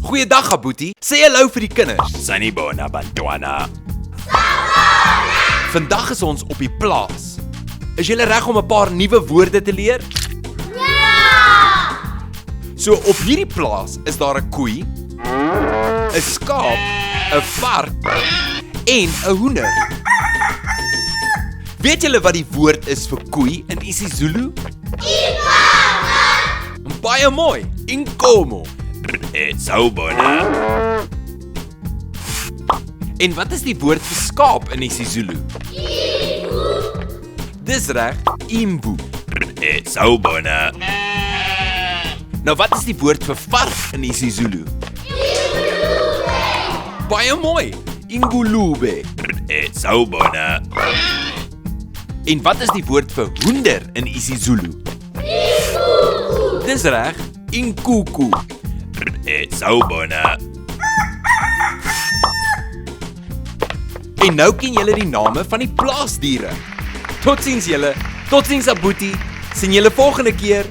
Goeiedag, Abuti. Sê hallo vir die kinders. Sanibona bantwana. Vandag is ons op die plaas. Is julle reg om 'n paar nuwe woorde te leer? Ja! So op hierdie plaas is daar 'n koei, 'n skaap, 'n vark en 'n hoender. Weet julle wat die woord is vir koei in isiZulu? Inkomo! Baie mooi. Inkomo. Sawubona. En wat is die woord vir skaap in isiZulu? Imvu. Dis reg, imvu. Sawubona. Nou wat is die woord vir vark in isiZulu? Ingulube. Baie mooi. Ingulube. Sawubona. En wat is die woord vir hoender in isiZulu? Inkuku. Dis reg, inkuku. Sawubona. En nou ken julle die name van die plaasdiere. Totsiens julle. Totsiens Abuti. Sien julle volgende keer.